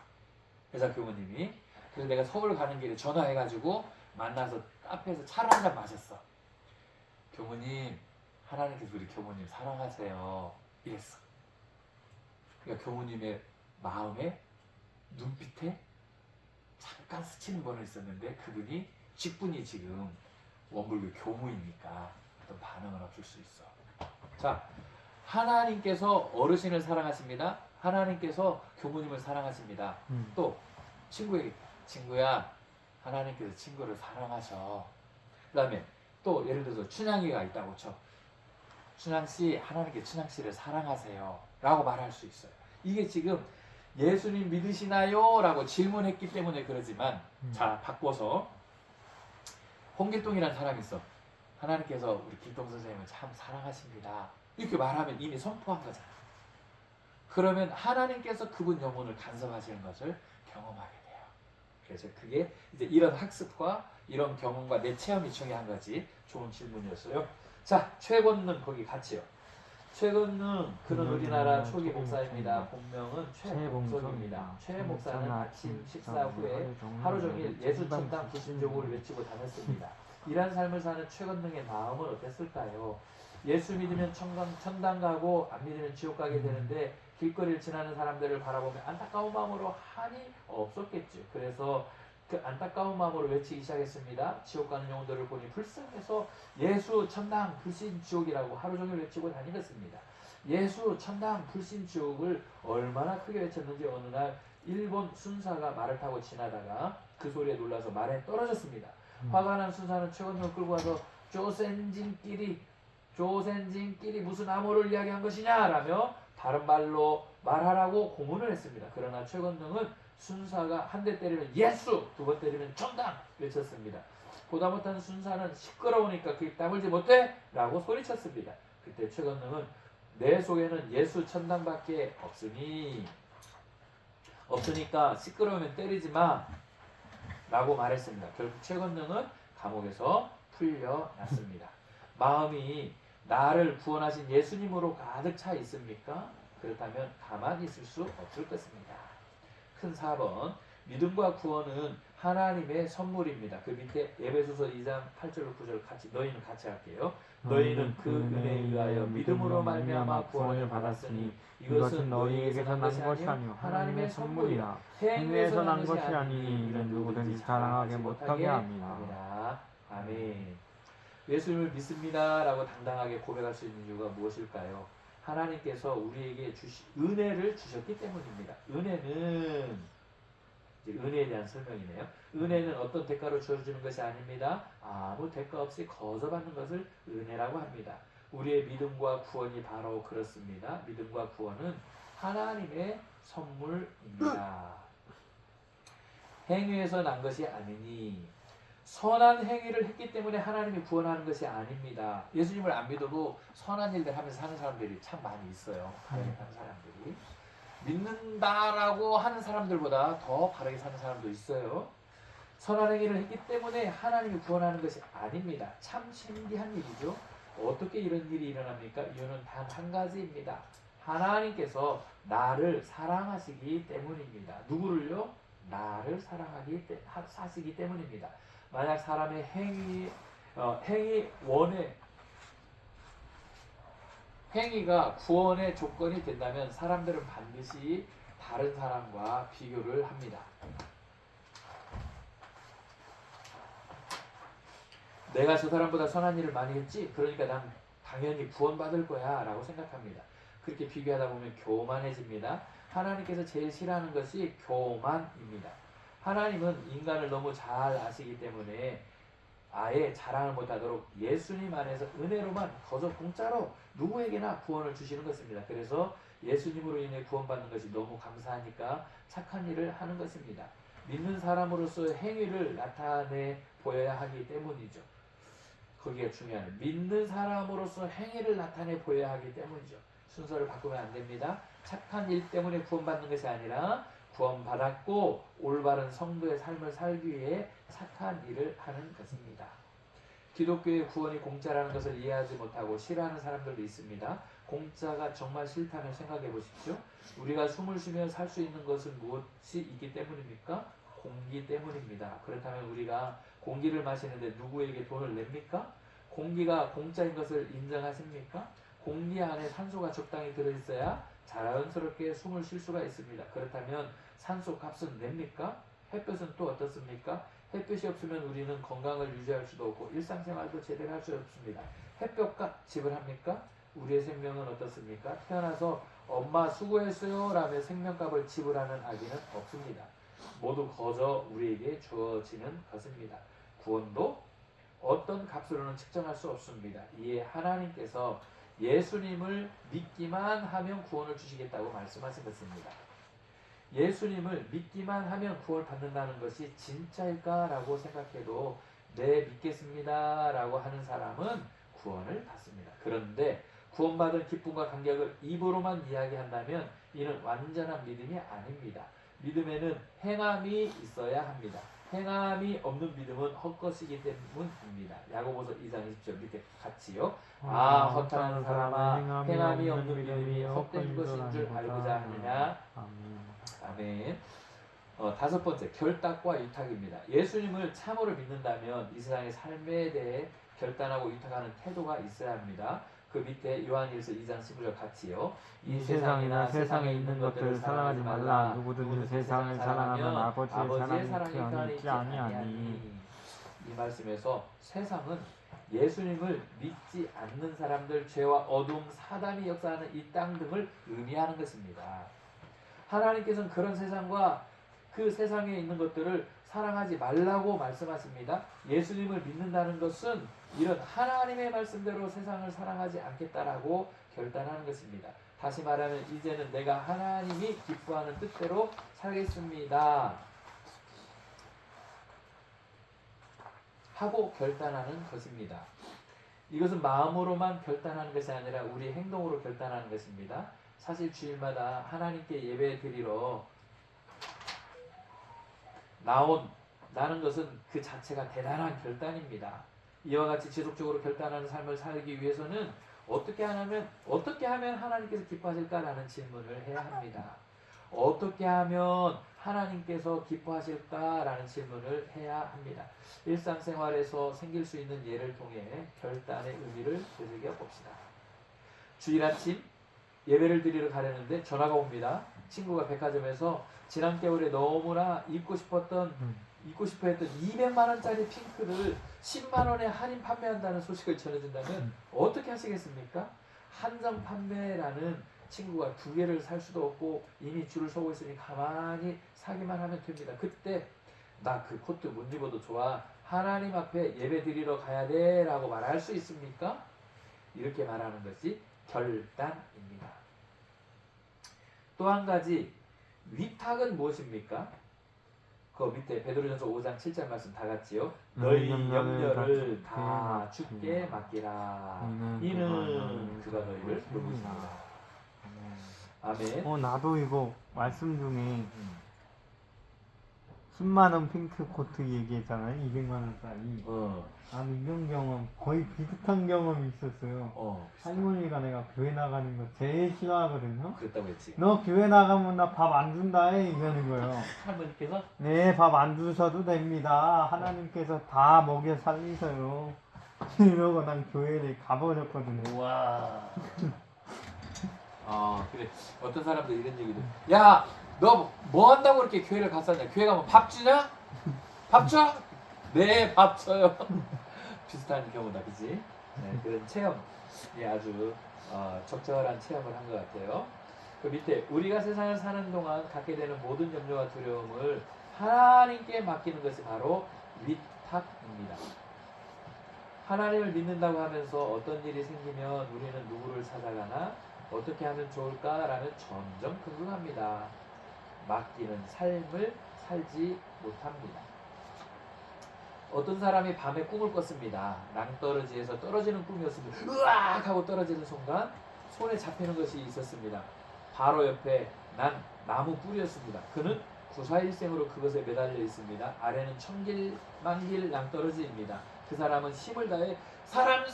예사 교무님이. 그래서 내가 서울 가는 길에 전화해가지고 만나서 카페에서 차를 한 잔 마셨어. 교무님, 하나님께서 우리 교무님 사랑하세요. 이랬어. 그러니까 교무님의 마음에, 눈빛에 잠깐 스치는 번호 있었는데 그분이 직분이 지금 원불교 교무이니까 어떤 반응은 없을 수 있어. 자, 하나님께서 어르신을 사랑하십니다. 하나님께서 교무님을 사랑하십니다. 또 친구에게, 친구야, 하나님께서 친구를 사랑하셔. 그 다음에 또 예를 들어서 춘향이가 있다고 쳐. 춘향씨, 하나님께 춘향씨를 사랑하세요 라고 말할 수 있어요. 이게 지금 예수님 믿으시나요? 라고 질문했기 때문에 그러지만, 자, 바꿔서 홍길동이라는 사람이 있어. 하나님께서 우리 길동 선생님을 참 사랑하십니다. 이렇게 말하면 이미 선포한 거잖아. 그러면 하나님께서 그분 영혼을 간섭하시는 것을 경험하게 돼요. 그래서 그게 이제 이런 학습과 이런 경험과 내 체험이 중요한 거지. 좋은 질문이었어요. 자, 최권능 거기 같이요. 최권능 그는 우리나라 초기 목사입니다. 본명은 최봉선입니다. 최 목사는 아침 식사 후에 하루 종일 예수 천당 불신종을 외치고 다녔습니다. 이런 삶을 사는 최권능의 마음은 어땠을까요? 예수 믿으면 천당 가고 안 믿으면 지옥 가게 되는데 길거리를 지나는 사람들을 바라보며 안타까운 마음으로 한이 없었겠죠. 그래서 그 안타까운 마음으로 외치기 시작했습니다. 지옥 가는 영혼들을 보니 불쌍해서 예수 천당 불신 지옥이라고 하루 종일 외치고 다니겠습니다. 예수 천당 불신 지옥을 얼마나 크게 외쳤는지 어느 날 일본 순사가 말을 타고 지나다가 그 소리에 놀라서 말에 떨어졌습니다. 화가 난 순사는 최건능을 끌고 와서 조센진끼리 무슨 암호를 이야기한 것이냐 라며 다른 말로 말하라고 고문을 했습니다. 그러나 최건능은 순사가 한 대 때리면 예수, 두 번 때리면 천당 외쳤습니다. 보다 못한 순사는 시끄러우니까 그 입 다물지 못해? 라고 소리쳤습니다. 그때 최건능은 내 속에는 예수 천당밖에 없으니까 시끄러우면 때리지 마 라고 말했습니다. 결국 최건능은 감옥에서 풀려났습니다. 마음이 나를 구원하신 예수님으로 가득 차 있습니까? 그렇다면 가만히 있을 수 없을 것입니다. 큰 4번, 믿음과 구원은 하나님의 선물입니다. 그 밑에 에베소서 2장 8절 9절 너희는 같이 할게요. 너희는 그 은혜에 의하여 믿음으로 말미암아 구원을 받았으니 이것은 너희에게서 난 것이 아니요 하나님의 선물이라. 행위에서 난 것이 아니니 이는 누구든지 자랑하게 못하게 합니다. 아멘. 예수님을 믿습니다 라고 당당하게 고백할 수 있는 이유가 무엇일까요? 하나님께서 우리에게 은혜를 주셨기 때문입니다. 은혜는 이제 은혜에 대한 설명이네요. 은혜는 어떤 대가로 주어지는 것이 아닙니다. 아무 대가 없이 거저받는 것을 은혜라고 합니다. 우리의 믿음과 구원이 바로 그렇습니다. 믿음과 구원은 하나님의 선물입니다. 행위에서 난 것이 아니니 선한 행위를 했기 때문에 하나님이 구원하는 것이 아닙니다. 예수님을 안 믿어도 선한 일들 하면서 사는 사람들이 참 많이 있어요. 바르게 사는 사람들이. 믿는다라고 하는 사람들보다 더 바르게 사는 사람도 있어요. 선한 행위를 했기 때문에 하나님이 구원하는 것이 아닙니다. 참 신기한 일이죠. 어떻게 이런 일이 일어납니까? 이유는 단 한 가지입니다. 하나님께서 나를 사랑하시기 때문입니다. 누구를요? 나를 사시기 때문입니다. 만약 사람의 행위가 구원의 조건이 된다면 사람들은 반드시 다른 사람과 비교를 합니다. 내가 저 사람보다 선한 일을 많이 했지? 그러니까 난 당연히 구원받을 거야 라고 생각합니다. 그렇게 비교하다 보면 교만해집니다. 하나님께서 제일 싫어하는 것이 교만입니다. 하나님은 인간을 너무 잘 아시기 때문에 아예 자랑을 못하도록 예수님 안에서 은혜로만 거저 공짜로 누구에게나 구원을 주시는 것입니다. 그래서 예수님으로 인해 구원받는 것이 너무 감사하니까 착한 일을 하는 것입니다. 믿는 사람으로서 행위를 나타내 보여야 하기 때문이죠. 거기가 중요해요. 믿는 사람으로서 행위를 나타내 보여야 하기 때문이죠. 순서를 바꾸면 안 됩니다. 착한 일 때문에 구원받는 것이 아니라 구원받았고 올바른 성도의 삶을 살기 위해 착한 일을 하는 것입니다. 기독교의 구원이 공짜라는 것을 이해하지 못하고 싫어하는 사람들도 있습니다. 공짜가 정말 싫다면 생각해 보십시오. 우리가 숨을 쉬며 살 수 있는 것은 무엇이 있기 때문입니까? 공기 때문입니다. 그렇다면 우리가 공기를 마시는데 누구에게 돈을 냅니까? 공기가 공짜인 것을 인정하십니까? 공기 안에 산소가 적당히 들어있어야 자연스럽게 숨을 쉴 수가 있습니다. 그렇다면 산소 값은 냅니까? 햇볕은 또 어떻습니까? 햇볕이 없으면 우리는 건강을 유지할 수도 없고 일상생활도 제대로 할 수 없습니다. 햇볕값 지불합니까? 우리의 생명은 어떻습니까? 태어나서 엄마 수고했어요 라며 생명값을 지불하는 아기는 없습니다. 모두 거저 우리에게 주어지는 것입니다. 구원도 어떤 값으로는 측정할 수 없습니다. 이에 하나님께서 예수님을 믿기만 하면 구원을 주시겠다고 말씀하신 것입니다. 예수님을 믿기만 하면 구원을 받는다는 것이 진짜일까라고 생각해도 네 믿겠습니다 라고 하는 사람은 구원을 받습니다. 그런데 구원받은 기쁨과 감격을 입으로만 이야기한다면 이는 완전한 믿음이 아닙니다. 믿음에는 행함이 있어야 합니다. 행함이 없는 믿음은 헛것이기 때문입니다. 야고보서 2장 20절 밑에 같이요. 헛하는 사람아 행함이 없는 믿음이 헛된 것인 줄 알고자 하느냐. 아멘. 다섯 번째, 결단과 위탁입니다. 예수님을 참으로 믿는다면 이 세상의 삶에 대해 결단하고 위탁하는 태도가 있어야 합니다. 그 밑에 요한일서 2장 19절 같이요. 이 세상이나 세상에 있는 것들을 사랑하지 말라. 누구든지 세상을 사랑하면 아버지의 사랑이 그 안에 있지 아니하니. 이 말씀에서 세상은 예수님을 믿지 않는 사람들, 죄와 어둠, 사단이 역사하는 이 땅 등을 의미하는 것입니다. 하나님께서는 그런 세상과 그 세상에 있는 것들을 사랑하지 말라고 말씀하십니다. 예수님을 믿는다는 것은 이런 하나님의 말씀대로 세상을 사랑하지 않겠다라고 결단하는 것입니다. 다시 말하면 이제는 내가 하나님이 기뻐하는 뜻대로 살겠습니다 하고 결단하는 것입니다. 이것은 마음으로만 결단하는 것이 아니라 우리 행동으로 결단하는 것입니다. 사실 주일마다 하나님께 예배 드리러 나는 것은 그 자체가 대단한 결단입니다. 이와 같이 지속적으로 결단하는 삶을 살기 위해서는 어떻게 하면 하나님께서 기뻐하실까라는 질문을 해야 합니다. 어떻게 하면 하나님께서 기뻐하실까라는 질문을 해야 합니다. 일상생활에서 생길 수 있는 예를 통해 결단의 의미를 되새겨 봅시다. 주일 아침 예배를 드리러 가려는데 전화가 옵니다. 친구가 백화점에서 지난 겨울에 너무나 입고 싶어 했던 200만 원짜리 핑크를 10만 원에 할인 판매한다는 소식을 전해준다면 어떻게 하시겠습니까? 한정 판매라는 친구가 2개를 살 수도 없고 이미 줄을 서고 있으니 가만히 사기만 하면 됩니다. 그때 나 그 코트 못 입어도 좋아. 하나님 앞에 예배 드리러 가야 돼 라고 말할 수 있습니까? 이렇게 말하는 것이 결단입니다. 또 한 가지 위탁은 무엇입니까? 그 밑에 베드로전서 5장 7절 말씀 다 같이요. 너희 염려를 다 주께 맡기라. 이는 그가 너희를 돕습니다. 아멘. 나도 이거 말씀 중에 10만원 핑크 코트 얘기했잖아요. 200만원짜리. 나는 이런 경험, 거의 비슷한 경험이 있었어요. 할머니가 내가 교회 나가는 거 제일 싫어하거든요. 그랬다고 했지. 너 교회 나가면 나 밥 안 준다 해 이러는 거예요. 할머니께서? 네, 밥 안 주셔도 됩니다. 하나님께서 다 먹여 살리셔요. 이러고 난 교회를 가버렸거든요. 우와. 그래. 어떤 사람들 이런 얘기도. 야, 너 뭐 한다고 그렇게 교회를 갔었냐? 교회 가면 밥 주냐? 밥 줘? 네, 밥 줘요. 비슷한 경우다, 그지? 네, 그런 체험이 아주 적절한 체험을 한 것 같아요. 그 밑에 우리가 세상을 사는 동안 갖게 되는 모든 염려와 두려움을 하나님께 맡기는 것이 바로 위탁입니다. 하나님을 믿는다고 하면서 어떤 일이 생기면 우리는 누구를 찾아가나 어떻게 하면 좋을까라며 점점 궁금합니다. 맡기는 삶을 살지 못합니다. 어떤 사람이 밤에 꿈을 꿨습니다. 낭떠러지에서 떨어지는 꿈이었습니다. 으악 하고 떨어지는 순간 손에 잡히는 것이 있었습니다. 바로 옆에 난 나무 뿌리였습니다. 그는 구사일생으로 그것에 매달려 있습니다. 아래는 천길만길 낭떠러지입니다. 그 사람은 힘을 다해 사람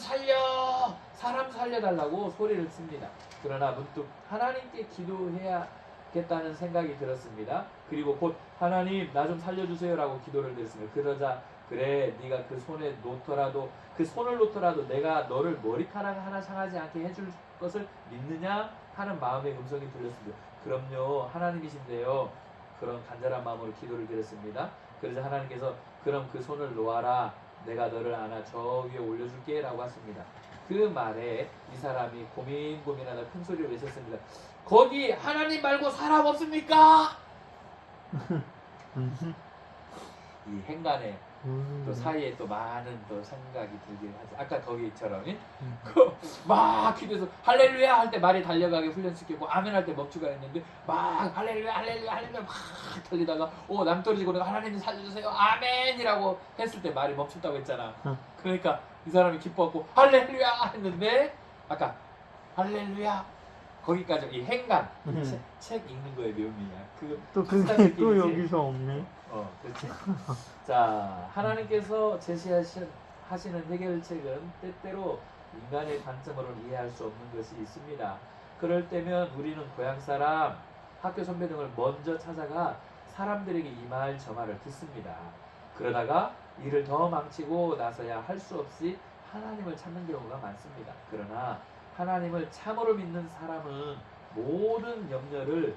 살려달라고 소리를 칩니다. 그러나 문득 하나님께 기도해야 겠다는 생각이 들었습니다. 그리고 곧 하나님 나 좀 살려주세요라고 기도를 드렸습니다. 그러자 그래 네가 그 손에 놓더라도 그 손을 놓더라도 내가 너를 머리카락 하나 상하지 않게 해줄 것을 믿느냐 하는 마음의 음성이 들렸습니다. 그럼요 하나님이신데요. 그런 간절한 마음으로 기도를 드렸습니다. 그래서 하나님께서 그럼 그 손을 놓아라 내가 너를 안아 저 위에 올려줄게 라고 하십니다. 그 말에 이 사람이 고민하다 큰 소리를 외쳤습니다. 거기 하나님 말고 사람 없습니까? 이 행간에 또 사이에 또 많은 또 생각이 들긴 하죠. 아까 거기처럼 막 기도해서 할렐루야 할 때 말이 달려가게 훈련시키고 아멘 할 때 멈추가 있는데 막 할렐루야 할렐루야 할렐루야 막 달리다가 낭떠러지고 내가 하나님 살려주세요 아멘이라고 했을 때 말이 멈췄다고 했잖아. 그러니까 이 사람이 기뻐갖고 할렐루야 했는데 아까 할렐루야 거기까지 이 행간 책 읽는 거에 묘미야. 또 그게 또 여기서 없네. 그렇지. 자, 하나님께서 제시하시는 해결책은 때때로 인간의 관점으로 이해할 수 없는 것이 있습니다. 그럴 때면 우리는 고향 사람, 학교 선배 등을 먼저 찾아가 사람들에게 이 말 저 말을 듣습니다. 그러다가 일을 더 망치고 나서야 할 수 없이 하나님을 찾는 경우가 많습니다. 그러나 하나님을 참으로 믿는 사람은 모든 염려를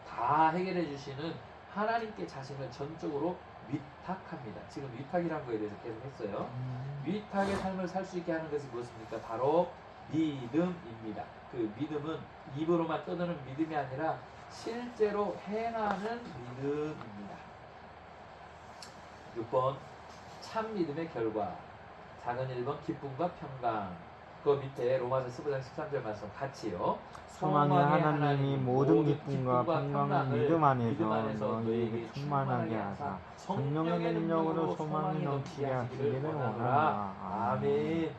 다 해결해 주시는 하나님께 자신을 전적으로 위탁합니다. 지금 위탁이라는 거에 대해서 계속 했어요. 위탁의 삶을 살 수 있게 하는 것이 무엇입니까? 바로 믿음입니다. 그 믿음은 입으로만 떠드는 믿음이 아니라 실제로 행하는 믿음입니다. 6번 참 믿음의 결과 작은 1번 기쁨과 평강 그 밑에 로마서 15장 13절 말씀 같이요. 소망의 하나님이 모든 기쁨과 평강을 믿음 안에서 너희에게 충만하게 하사 성령의 능력으로 소망이 넘치게 하시기를 원하노라. 아멘.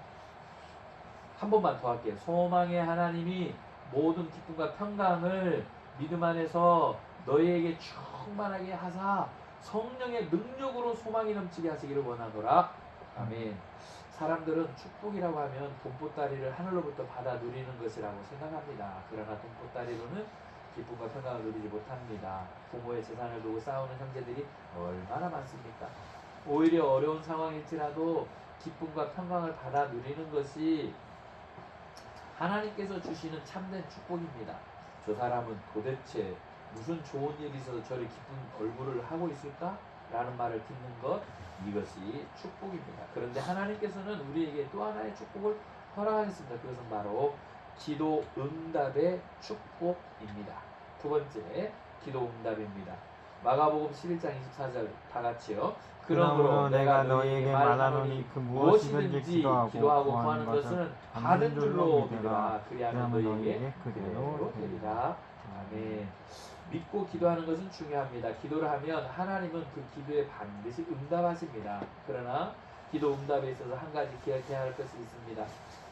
한 번만 더 할게요. 소망의 하나님이 모든 기쁨과 평강을 믿음 안에서 너희에게 충만하게 하사 성령의 능력으로 소망이 넘치게 하시기를 원하노라. 아멘. 사람들은 축복이라고 하면 돈보따리를 하늘로부터 받아 누리는 것이라고 생각합니다. 그러나 돈보따리로는 기쁨과 평강을 누리지 못합니다. 부모의 재산을 두고 싸우는 형제들이 얼마나 많습니까? 오히려 어려운 상황일지라도 기쁨과 평강을 받아 누리는 것이 하나님께서 주시는 참된 축복입니다. 저 사람은 도대체 무슨 좋은 일이 있어서 저리 기쁜 얼굴을 하고 있을까? 라는 말을 듣는 것 이것이 축복입니다. 그런데 하나님께서는 우리에게 또 하나의 축복을 허락하셨습니다. 그것은 바로 기도 응답의 축복입니다. 두 번째 기도 응답입니다. 마가복음 11장 24절 다 같이요. 그러므로 내가 너희에게 말하노니 그 무엇이든지 기도하고 구하는 것은 받은 줄로 믿으라. 그리하면 너희에게 그대로 되리라. 아멘. 믿고 기도하는 것은 중요합니다. 기도를 하면 하나님은 그 기도에 반드시 응답하십니다. 그러나 기도 응답에 있어서 한 가지 기억해야 할 것이 있습니다.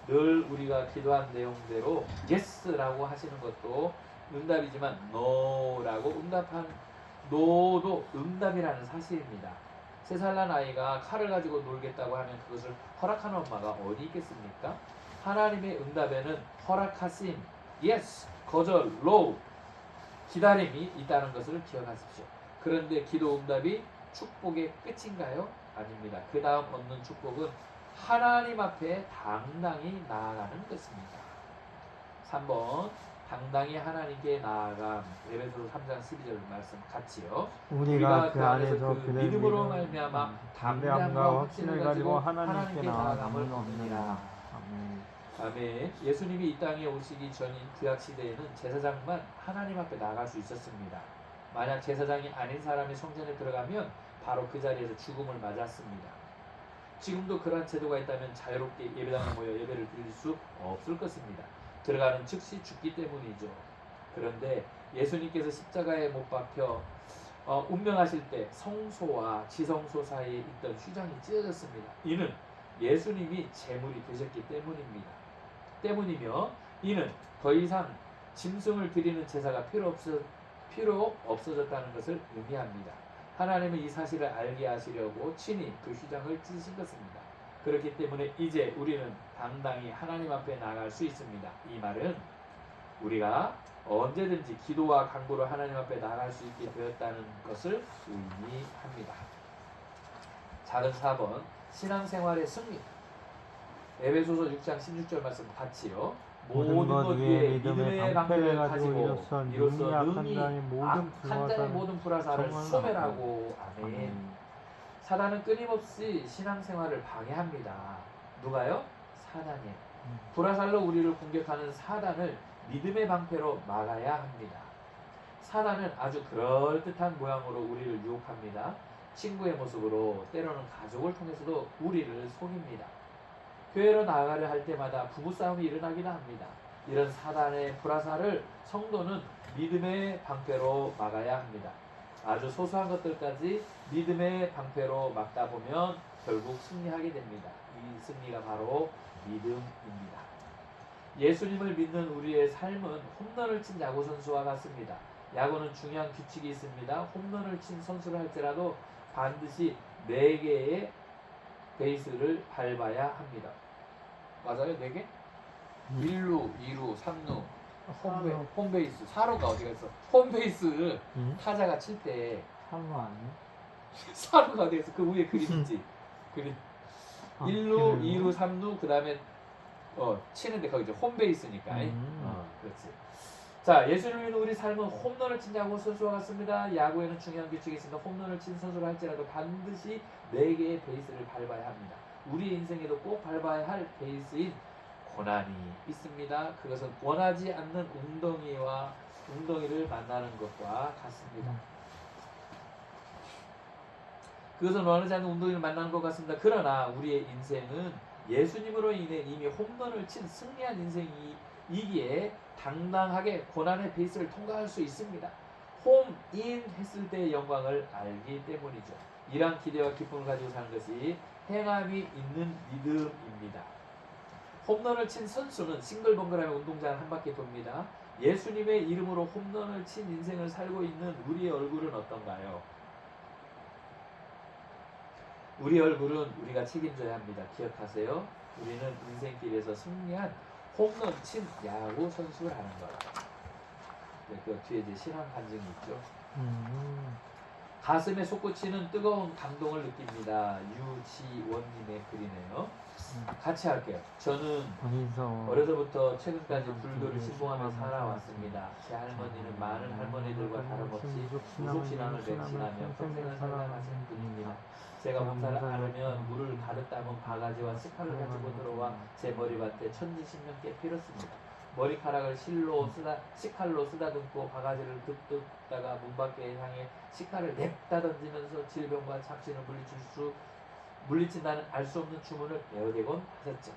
늘 우리가 기도한 내용대로 yes라고 하시는 것도 응답이지만 no라고 응답한 no도 응답이라는 사실입니다. 3살 난 아이가 칼을 가지고 놀겠다고 하면 그것을 허락하는 엄마가 어디 있겠습니까? 하나님의 응답에는 허락하심, yes, 거절, no 기다림이 있다는 것을 기억하십시오. 그런데 기도 응답이 축복의 끝인가요? 아닙니다. 그 다음 얻는 축복은 하나님 앞에 당당히 나아가는 것입니다. 3번 당당히 하나님께 나아감. 에베소서 3장 12절 말씀 같이요. 우리가 그 안에서 그 믿음으로 말미암아 담대함과 확신을 가지고 하나님께 나아감을 얻느니라. 아멘. 예수님이 이 땅에 오시기 전인 구약 시대에는 제사장만 하나님 앞에 나갈 수 있었습니다. 만약 제사장이 아닌 사람이 성전에 들어가면 바로 그 자리에서 죽음을 맞았습니다. 지금도 그러한 제도가 있다면 자유롭게 예배당에 모여 예배를 드릴 수 없을 것입니다. 들어가는 즉시 죽기 때문이죠. 그런데 예수님께서 십자가에 못 박혀 운명하실 때 성소와 지성소 사이에 있던 휘장이 찢어졌습니다. 이는 예수님이 제물이 되셨기 때문이며 이는 더 이상 짐승을 드리는 제사가 필요 없어졌다는 것을 의미합니다. 하나님은 이 사실을 알게 하시려고 친히 그 휘장을 찢으신 것입니다. 그렇기 때문에 이제 우리는 당당히 하나님 앞에 나아갈 수 있습니다. 이 말은 우리가 언제든지 기도와 간구로 하나님 앞에 나갈 수 있게 되었다는 것을 의미합니다. 작은 4번 신앙생활의 승리. 에베소서 6장 16절 말씀 같이요. 모든 것 위에 믿음의 방패를 가지고 이로써 능히 악한 자의 모든 불화살을 소멸하고. 아멘. 사단은 끊임없이 신앙생활을 방해합니다. 누가요? 사단이에요. 불화살로 우리를 공격하는 사단을 믿음의 방패로 막아야 합니다. 사단은 아주 그럴듯한 모양으로 우리를 유혹합니다. 친구의 모습으로, 때로는 가족을 통해서도 우리를 속입니다. 교회로 나아가려 할 때마다 부부싸움이 일어나기도 합니다. 이런 사단의 불화살을 성도는 믿음의 방패로 막아야 합니다. 아주 소소한 것들까지 믿음의 방패로 막다 보면 결국 승리하게 됩니다. 이 승리가 바로 믿음입니다. 예수님을 믿는 우리의 삶은 홈런을 친 야구 선수와 같습니다. 야구는 중요한 규칙이 있습니다. 홈런을 친 선수를 할지라도 반드시 4개의 베이스를 밟아야 합니다. 맞아요? 4개? 1루, 2루, 3루, 홈베이스. 4루가 어디 갔어? 홈베이스. 타자가 칠 때 3루 아니야? 4루가 어디 갔어? 그 위에 그림 있지? 그림. 1루, 2루, 3루, 그 다음에 치는데 거기 이제 홈베이스니까. 그렇지. 자, 예수를 믿는 우리 삶은 홈런을 친 야구 선수와 같습니다. 야구에는 중요한 규칙이 있습니다. 홈런을 친 선수를 할지라도 반드시 4개의 베이스를 밟아야 합니다. 우리 인생에도 꼭 밟아야 할 베이스인 고난이 있습니다. 그것은 원하지 않는 웅덩이를 만나는 것과 같습니다. 그것은 원하지 않는 웅덩이를 만나는 것 같습니다. 그러나 우리의 인생은 예수님으로 인해 이미 홈런을 친 승리한 인생이기에 당당하게 고난의 베이스를 통과할 수 있습니다. 홈인 했을 때의 영광을 알기 때문이죠. 이러한 기대와 기쁨을 가지고 사는 것이 행함이 있는 믿음입니다. 홈런을 친 선수는 싱글벙글하며 운동장을 한 바퀴 돕니다. 예수님의 이름으로 홈런을 친 인생을 살고 있는 우리의 얼굴은 어떤가요? 우리 얼굴은 우리가 책임져야 합니다. 기억하세요. 우리는 인생길에서 승리한 홈런 친 야구 선수라는 거예요. 그 뒤에 이제 신앙 간증이 있죠. 가슴에 솟구치는 뜨거운 감동을 느낍니다. 유지원님의 글이네요. 같이 할게요. 저는 어려서부터 최근까지 불교를 신봉하며 살아왔습니다. 제 할머니는 많은 할머니들과 다름없이 무속신앙을 맹신하며 평생을 살아가신 분입니다. 제가 몸살을 앓으면 물을 가득 담은 바가지와 식칼을 가지고 들어와 제 머리밭에 천지신명께 빌었습니다. 머리카락을 식칼로 쓰다듬고 바가지를 뜯다가 문 밖에 향해 식칼을 냅다 던지면서 질병과 착신을 물리친다는 알 수 없는 주문을 외워대곤 하셨죠.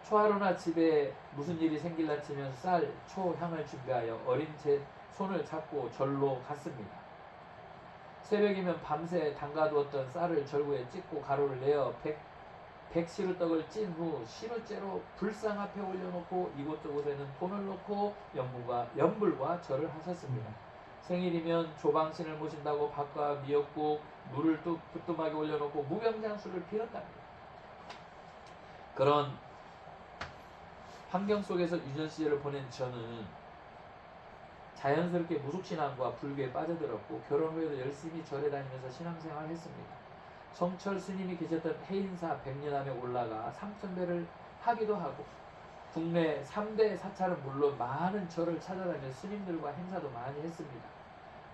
초하루나 집에 무슨 일이 생길라 치면 쌀, 초, 향을 준비하여 어린 제 손을 잡고 절로 갔습니다. 새벽이면 밤새 담가두었던 쌀을 절구에 찢고 가루를 내어 백시루떡을 찐 후 시루째로 불상 앞에 올려놓고 이곳저곳에는 돈을 넣고 연불과 절을 하셨습니다. 생일이면 조방신을 모신다고 밥과 미역국, 물을 부뚜막에 올려놓고 무병장수를 빌었답니다. 그런 환경 속에서 유년 시절을 보낸 저는 자연스럽게 무속신앙과 불교에 빠져들었고 결혼 후에도 열심히 절에 다니면서 신앙생활을 했습니다. 성철 스님이 계셨던 해인사 백년암에 올라가 삼천배를 하기도 하고 국내 3대 사찰은 물론 많은 절을 찾아다녀 스님들과 행사도 많이 했습니다.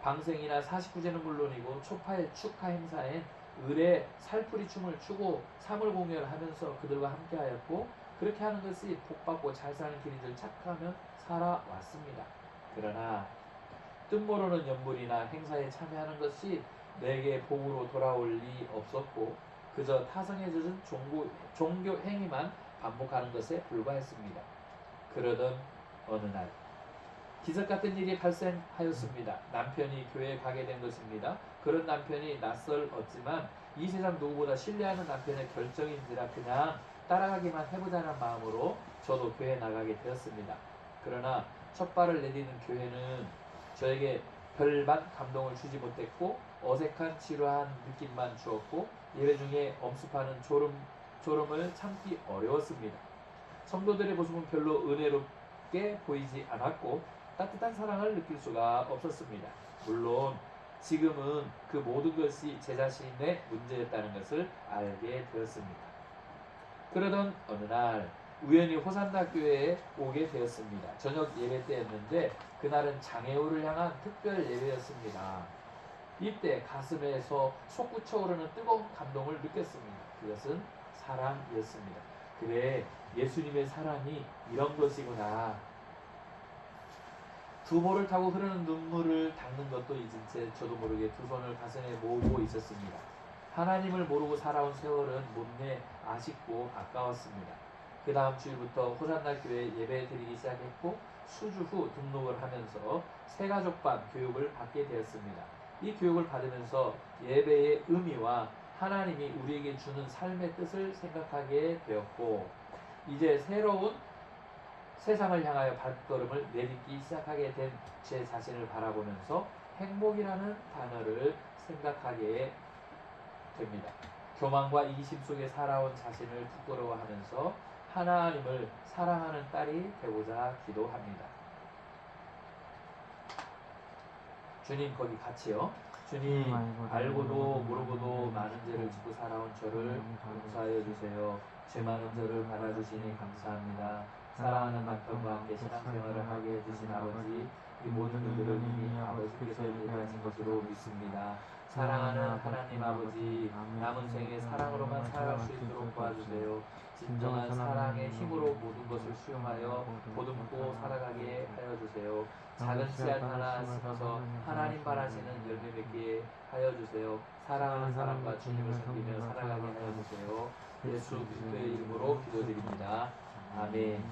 방생이나 49제는 물론이고 초파의 축하 행사엔 을에 살풀이 춤을 추고 사물공연을 하면서 그들과 함께하였고 그렇게 하는 것이 복받고 잘 사는 길인 줄 착각하며 살아왔습니다. 그러나 뜻모르는 연불이나 행사에 참여하는 것이 내게 복으로 돌아올 리 없었고 그저 타성에 젖은 종교 행위만 반복하는 것에 불과했습니다. 그러던 어느 날 기적 같은 일이 발생하였습니다. 남편이 교회에 가게 된 것입니다. 그런 남편이 낯설었지만 이 세상 누구보다 신뢰하는 남편의 결정인지라 그냥 따라가기만 해보자는 마음으로 저도 교회에 나가게 되었습니다. 그러나 첫 발을 내디는 교회는 저에게 별반 감동을 주지 못했고 어색한 지루한 느낌만 주었고 예배 중에 엄습하는 졸음을 참기 어려웠습니다. 성도들의 모습은 별로 은혜롭게 보이지 않았고 따뜻한 사랑을 느낄 수가 없었습니다. 물론 지금은 그 모든 것이 제 자신의 문제였다는 것을 알게 되었습니다. 그러던 어느 날 우연히 호산나 교회에 오게 되었습니다. 저녁 예배 때였는데 그날은 장애우를 향한 특별 예배였습니다. 이때 가슴에서 솟구쳐 오르는 뜨거운 감동을 느꼈습니다. 그것은 사랑이었습니다. 그래, 예수님의 사랑이 이런 것이구나. 두 볼을 타고 흐르는 눈물을 닦는 것도 잊은 채 저도 모르게 두 손을 가슴에 모으고 있었습니다. 하나님을 모르고 살아온 세월은 못내 아쉽고 아까웠습니다. 그 다음 주일부터 호산나 교회 예배 드리기 시작했고 수주 후 등록을 하면서 새가족반 교육을 받게 되었습니다. 이 교육을 받으면서 예배의 의미와 하나님이 우리에게 주는 삶의 뜻을 생각하게 되었고 이제 새로운 세상을 향하여 발걸음을 내딛기 시작하게 된 제 자신을 바라보면서 행복이라는 단어를 생각하게 됩니다. 교만과 이기심 속에 살아온 자신을 부끄러워하면서 하나님을 사랑하는 딸이 되고자 기도합니다. 주님 거기 같이요. 주님 알고도 모르고도 많은 죄를 짓고 살아온 저를 용서하여 주세요. 죄 많은 저를 받아주시니 감사합니다. 사랑하는 남편과 함께 신앙생활을 하게 해주신 아버지, 이 모든 일들을 이미 아버지께서 예배하신 것으로 믿습니다. 사랑하는 하나님 아버지, 남은 생에 사랑으로만 살아갈 수 있도록 도와주세요. 진정한 사랑의 힘으로 모든 것을 수용하여 보듬고 살아가게 하여 주세요. 작은 씨앗 하나 심어서 하나님 바라시는 열매 맺게 하여 주세요. 사랑하는 사람과 주님을 섬기며 살아가게 하여 주세요. 예수 그리스도의 이름으로 기도드립니다. 아멘.